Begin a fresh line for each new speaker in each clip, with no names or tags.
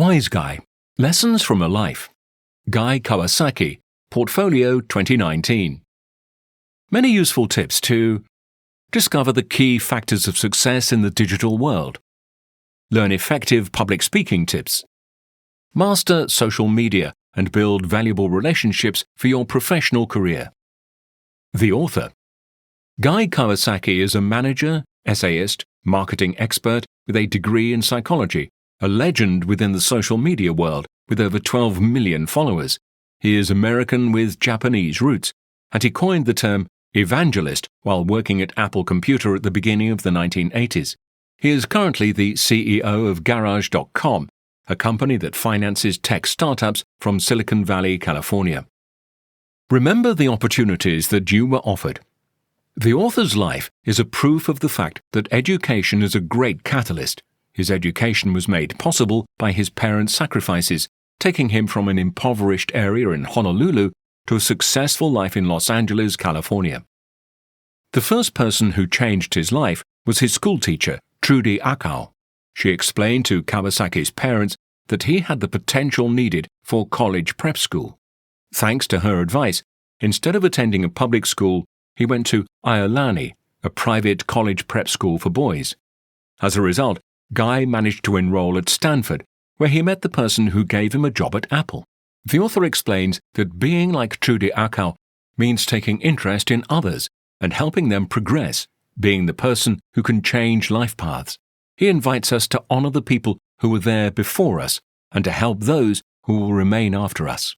Wise Guy – Lessons from a Life. Guy Kawasaki, Portfolio 2019. Many useful tips to discover the key factors of success in the digital world, learn effective public speaking tips, master social media and build valuable relationships for your professional career. The author. Guy Kawasaki is a manager, essayist, marketing expert with a degree in psychology, a legend within the social media world with over 12 million followers. He is American with Japanese roots, and he coined the term evangelist while working at Apple Computer at the beginning of the 1980s. He is currently the CEO of Garage.com, a company that finances tech startups from Silicon Valley, California. Remember the opportunities that you were offered. The author's life is a proof of the fact that education is a great catalyst. His education was made possible by his parents' sacrifices, taking him from an impoverished area in Honolulu to a successful life in Los Angeles, California. The first person who changed his life was his schoolteacher, Trudy Akau. She explained to Kawasaki's parents that he had the potential needed for college prep school. Thanks to her advice, instead of attending a public school, he went to Iolani, a private college prep school for boys. As a result, Guy managed to enroll at Stanford, where he met the person who gave him a job at Apple. The author explains that being like Trudy Akau means taking interest in others and helping them progress, being the person who can change life paths. He invites us to honor the people who were there before us and to help those who will remain after us.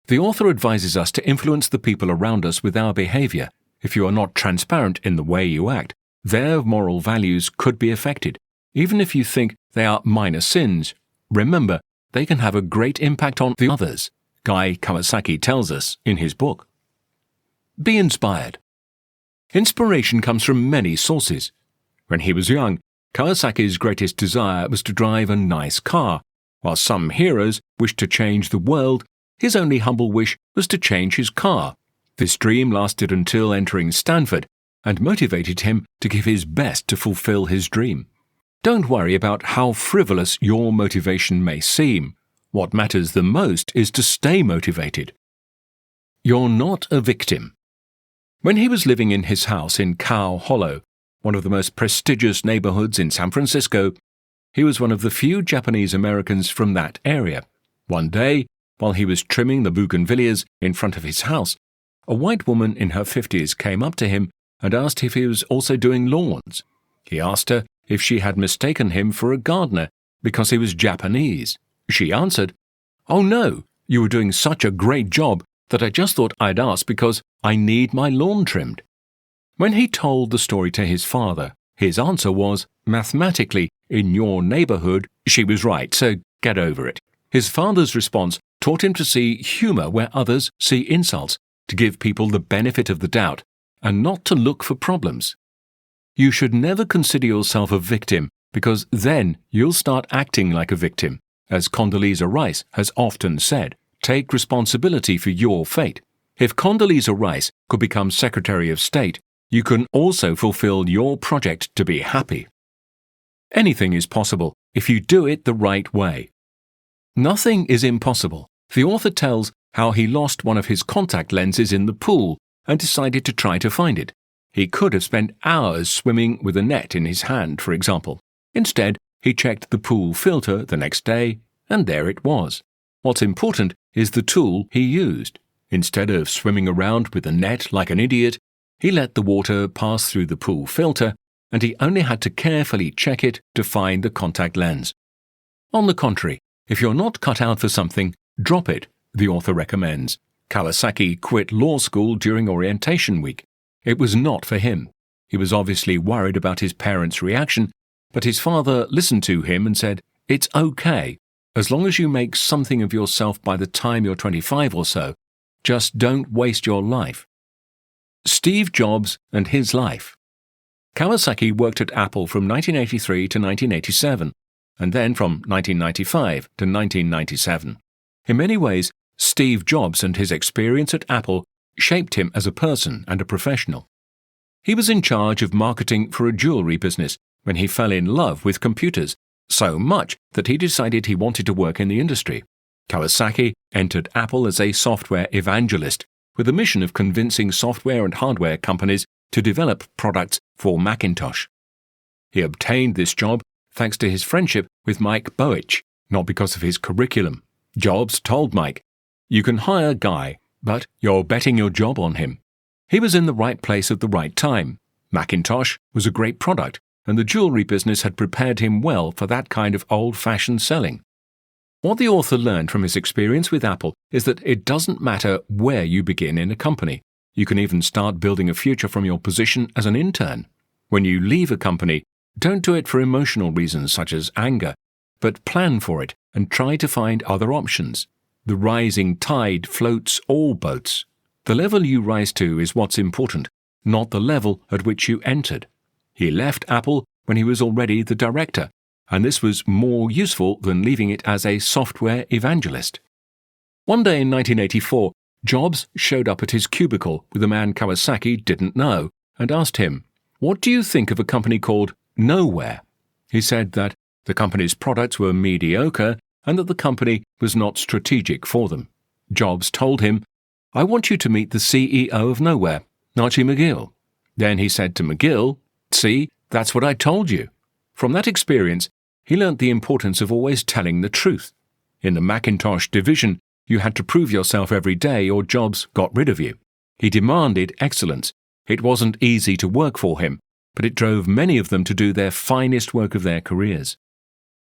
The author advises us to influence the people around us with our behavior. If you are not transparent in the way you act, their moral values could be affected. Even if you think they are minor sins, remember, they can have a great impact on the others, Guy Kawasaki tells us in his book. Be inspired. Inspiration comes from many sources. When he was young, Kawasaki's greatest desire was to drive a nice car. While some heroes wished to change the world, his only humble wish was to change his car. This dream lasted until entering Stanford and motivated him to give his best to fulfill his dream. Don't worry about how frivolous your motivation may seem. What matters the most is to stay motivated. You're not a victim. When he was living in his house in Cow Hollow, one of the most prestigious neighborhoods in San Francisco, he was one of the few Japanese Americans from that area. One day, while he was trimming the bougainvilleas in front of his house, a white woman in her 50s came up to him and asked if he was also doing lawns. He asked her if she had mistaken him for a gardener because he was Japanese. She answered, "Oh no, you were doing such a great job that I just thought I'd ask because I need my lawn trimmed." When he told the story to his father, his answer was, "Mathematically, in your neighborhood, she was right, so get over it." His father's response taught him to see humor where others see insults, to give people the benefit of the doubt, and not to look for problems. You should never consider yourself a victim, because then you'll start acting like a victim. As Condoleezza Rice has often said, take responsibility for your fate. If Condoleezza Rice could become Secretary of State, you can also fulfill your project to be happy. Anything is possible if you do it the right way. Nothing is impossible. The author tells how he lost one of his contact lenses in the pool and decided to try to find it. He could have spent hours swimming with a net in his hand, for example. Instead, he checked the pool filter the next day, and there it was. What's important is the tool he used. Instead of swimming around with the net like an idiot, he let the water pass through the pool filter, and he only had to carefully check it to find the contact lens. On the contrary, if you're not cut out for something, drop it, the author recommends. Kawasaki quit law school during orientation week. It was not for him. He was obviously worried about his parents' reaction, but his father listened to him and said, "It's okay. As long as you make something of yourself by the time you're 25 or so, just don't waste your life." Steve Jobs and his life. Kawasaki worked at Apple from 1983 to 1987, and then from 1995 to 1997. In many ways, Steve Jobs and his experience at Apple shaped him as a person and a professional. He was in charge of marketing for a jewelry business when he fell in love with computers so much that he decided he wanted to work in the industry. Kawasaki entered Apple as a software evangelist, with the mission of convincing software and hardware companies to develop products for Macintosh. He obtained this job thanks to his friendship with Mike Bowich, not because of his curriculum. Jobs told Mike, "You can hire Guy, but you're betting your job on him." He was in the right place at the right time. Macintosh was a great product, and the jewelry business had prepared him well for that kind of old-fashioned selling. What the author learned from his experience with Apple is that it doesn't matter where you begin in a company. You can even start building a future from your position as an intern. When you leave a company, don't do it for emotional reasons such as anger, but plan for it and try to find other options. The rising tide floats all boats. The level you rise to is what's important, not the level at which you entered. He left Apple when he was already the director, and this was more useful than leaving it as a software evangelist. One day in 1984, Jobs showed up at his cubicle with a man Kawasaki didn't know and asked him, "What do you think of a company called Nowhere?" He said that the company's products were mediocre and that the company was not strategic for them. Jobs told him, "I want you to meet the CEO of Nowhere, Archie McGill." Then he said to McGill, "See, that's what I told you." From that experience, he learnt the importance of always telling the truth. In the Macintosh division, you had to prove yourself every day or Jobs got rid of you. He demanded excellence. It wasn't easy to work for him, but it drove many of them to do their finest work of their careers.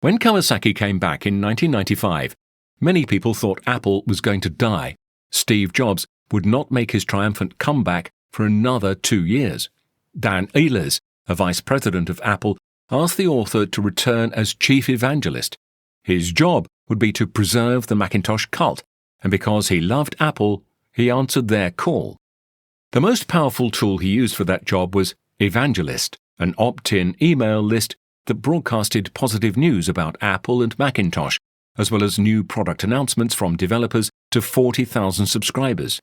When Kawasaki came back in 1995, many people thought Apple was going to die. Steve Jobs would not make his triumphant comeback for another 2 years. Dan Ehlers, a vice president of Apple, asked the author to return as chief evangelist. His job would be to preserve the Macintosh cult, and because he loved Apple, he answered their call. The most powerful tool he used for that job was Evangelist, an opt-in email list that broadcasted positive news about Apple and Macintosh, as well as new product announcements from developers to 40,000 subscribers.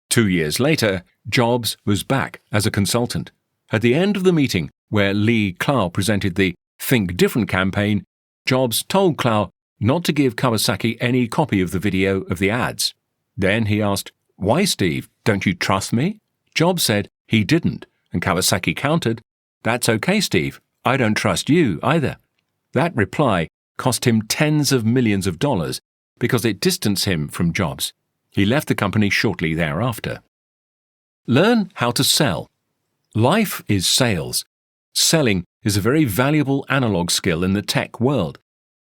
2 years later, Jobs was back as a consultant. At the end of the meeting, where Lee Clow presented the Think Different campaign, Jobs told Clow not to give Kawasaki any copy of the video of the ads. Then he asked, "Why, Steve? Don't you trust me?" Jobs said he didn't, and Kawasaki countered, "That's okay, Steve. I don't trust you either." That reply cost him tens of millions of dollars because it distanced him from Jobs. He left the company shortly thereafter. Learn how to sell. Life is sales. Selling is a very valuable analog skill in the tech world.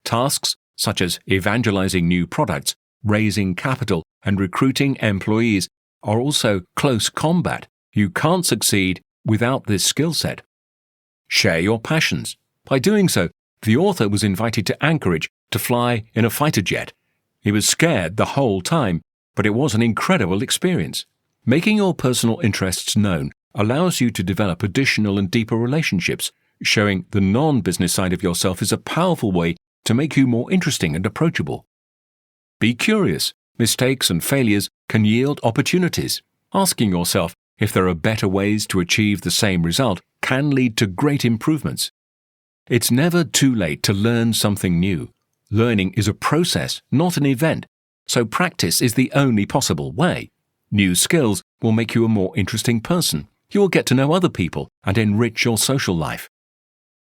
Tasks such as evangelizing new products, raising capital, and recruiting employees are also close combat. You can't succeed without this skill set. Share your passions. By doing so, the author was invited to Anchorage to fly in a fighter jet. He was scared the whole time, but it was an incredible experience. Making your personal interests known allows you to develop additional and deeper relationships. Showing the non-business side of yourself is a powerful way to make you more interesting and approachable. Be curious. Mistakes and failures can yield opportunities. Asking yourself if there are better ways to achieve the same result can lead to great improvements. It's never too late to learn something new. Learning is a process, not an event, so practice is the only possible way. New skills will make you a more interesting person. You will get to know other people and enrich your social life.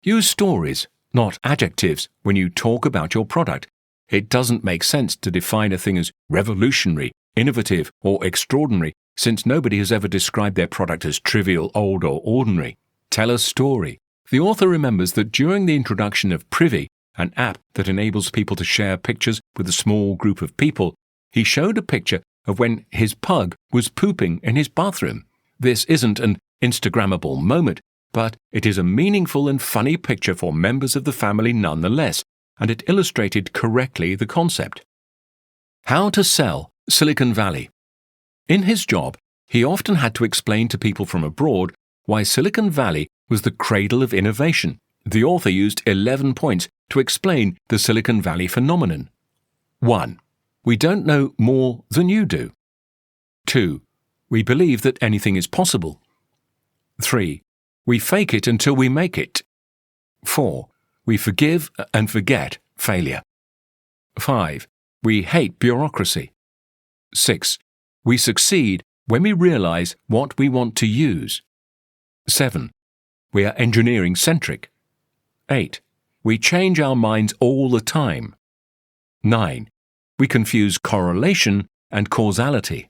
Use stories, not adjectives, when you talk about your product. It doesn't make sense to define a thing as revolutionary, innovative, or extraordinary, since nobody has ever described their product as trivial, old, or ordinary. Tell a story. The author remembers that during the introduction of Privy, an app that enables people to share pictures with a small group of people, he showed a picture of when his pug was pooping in his bathroom. This isn't an Instagrammable moment, but it is a meaningful and funny picture for members of the family nonetheless, and it illustrated correctly the concept. How to sell Silicon Valley. In his job, he often had to explain to people from abroad why Silicon Valley was the cradle of innovation. The author used 11 points to explain the Silicon Valley phenomenon. 1. We don't know more than you do. 2. We believe that anything is possible. 3. We fake it until we make it. 4. We forgive and forget failure. 5. We hate bureaucracy. 6. We succeed when we realize what we want to use. 7. We are engineering-centric. 8. We change our minds all the time. 9. We confuse correlation and causality.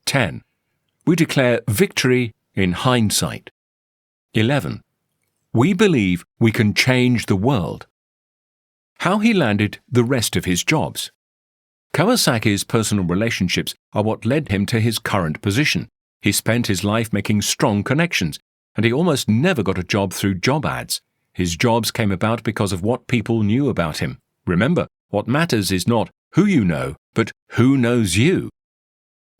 10. We declare victory in hindsight. 11. We believe we can change the world. How he landed the rest of his jobs. Kawasaki's personal relationships are what led him to his current position. He spent his life making strong connections, and he almost never got a job through job ads. His jobs came about because of what people knew about him. Remember, what matters is not who you know, but who knows you.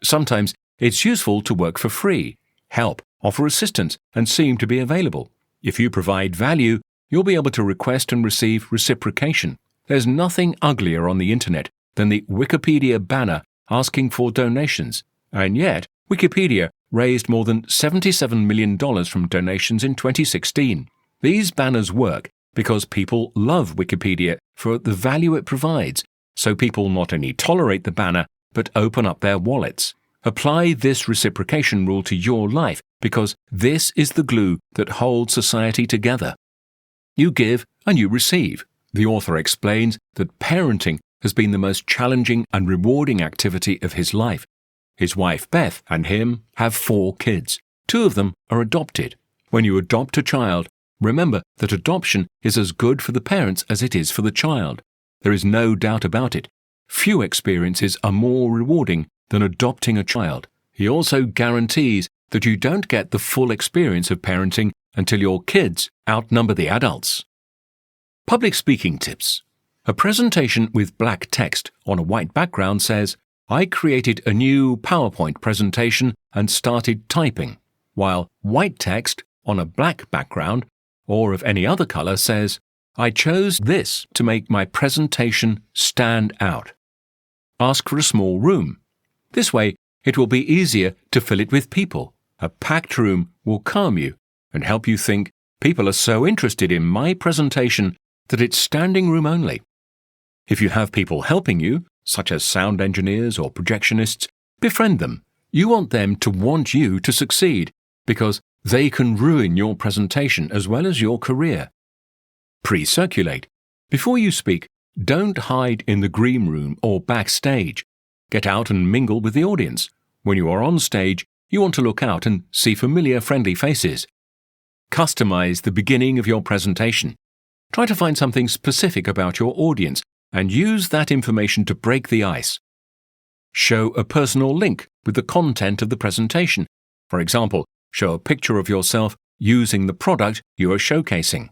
Sometimes it's useful to work for free, help, offer assistance, and seem to be available. If you provide value, you'll be able to request and receive reciprocation. There's nothing uglier on the internet than the Wikipedia banner asking for donations, and yet Wikipedia raised more than $77 million from donations in 2016. These banners work because people love Wikipedia for the value it provides, so people not only tolerate the banner, but open up their wallets. Apply this reciprocation rule to your life because this is the glue that holds society together. You give and you receive. The author explains that parenting has been the most challenging and rewarding activity of his life. His wife Beth and him have 4 kids. 2 of them are adopted. When you adopt a child, remember that adoption is as good for the parents as it is for the child. There is no doubt about it. Few experiences are more rewarding than adopting a child. He also guarantees that you don't get the full experience of parenting until your kids outnumber the adults. Public speaking tips. A presentation with black text on a white background says, "I created a new PowerPoint presentation and started typing," while white text on a black background or of any other color says, "I chose this to make my presentation stand out." Ask for a small room. This way, it will be easier to fill it with people. A packed room will calm you and help you think, people are so interested in my presentation that it's standing room only. If you have people helping you, such as sound engineers or projectionists, befriend them. You want them to want you to succeed because they can ruin your presentation as well as your career. Pre-circulate. Before you speak, don't hide in the green room or backstage. Get out and mingle with the audience. When you are on stage, you want to look out and see familiar, friendly faces. Customize the beginning of your presentation. Try to find something specific about your audience and use that information to break the ice. Show a personal link with the content of the presentation. For example, show a picture of yourself using the product you are showcasing.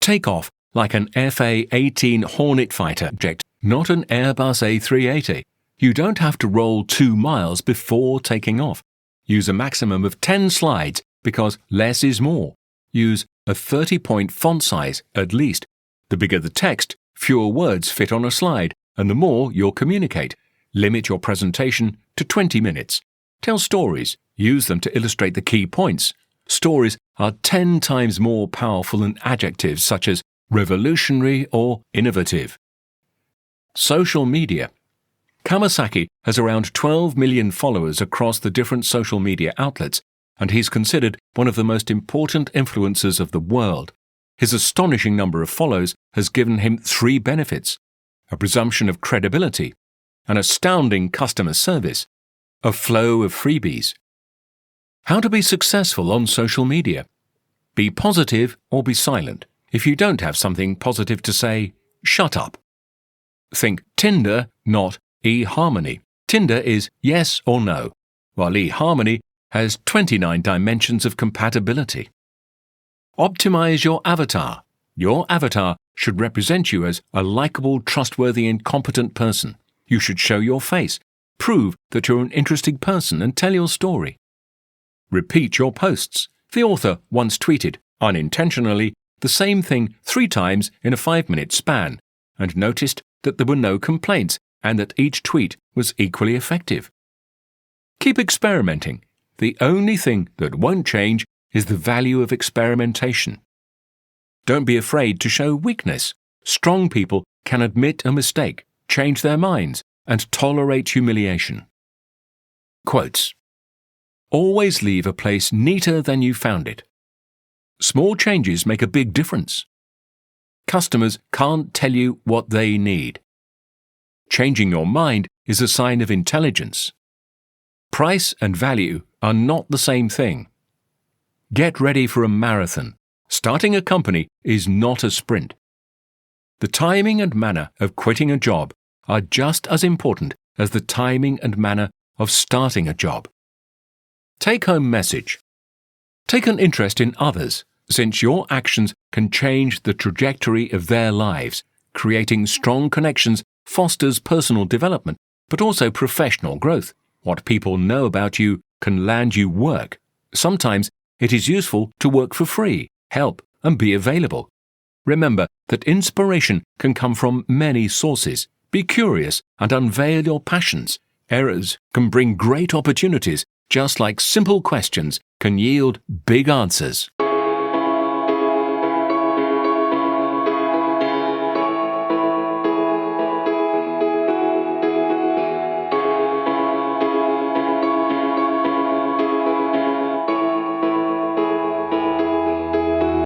Take off like an FA-18 Hornet fighter jet, not an Airbus A380. You don't have to roll 2 miles before taking off. Use a maximum of 10 slides because less is more. Use a 30-point font size at least. The bigger the text, fewer words fit on a slide, and the more you'll communicate. Limit your presentation to 20 minutes. Tell stories. Use them to illustrate the key points. Stories are 10 times more powerful than adjectives such as revolutionary or innovative. Social media. Kawasaki has around 12 million followers across the different social media outlets, and he's considered one of the most important influencers of the world. His astonishing number of follows has given him 3 benefits: a presumption of credibility, an astounding customer service, a flow of freebies. How to be successful on social media. Be positive or be silent. If you don't have something positive to say, shut up. Think Tinder, not eHarmony. Tinder is yes or no, while eHarmony has 29 dimensions of compatibility. Optimize your avatar. Your avatar should represent you as a likable, trustworthy, and competent person. You should show your face, prove that you're an interesting person, and tell your story. Repeat your posts. The author once tweeted, unintentionally, the same thing 3 times in a 5-minute span, and noticed that there were no complaints and that each tweet was equally effective. Keep experimenting. The only thing that won't change is the value of experimentation. Don't be afraid to show weakness. Strong people can admit a mistake, change their minds, and tolerate humiliation. Quotes. Always leave a place neater than you found it. Small changes make a big difference. Customers can't tell you what they need. Changing your mind is a sign of intelligence. Price and value are not the same thing. Get ready for a marathon. Starting a company is not a sprint. The timing and manner of quitting a job are just as important as the timing and manner of starting a job. Take-home message. Take an interest in others, since your actions can change the trajectory of their lives. Creating strong connections fosters personal development, but also professional growth. What people know about you can land you work. Sometimes it is useful to work for free, help, and be available. Remember that inspiration can come from many sources. Be curious and unveil your passions. Errors can bring great opportunities, just like simple questions can yield big answers.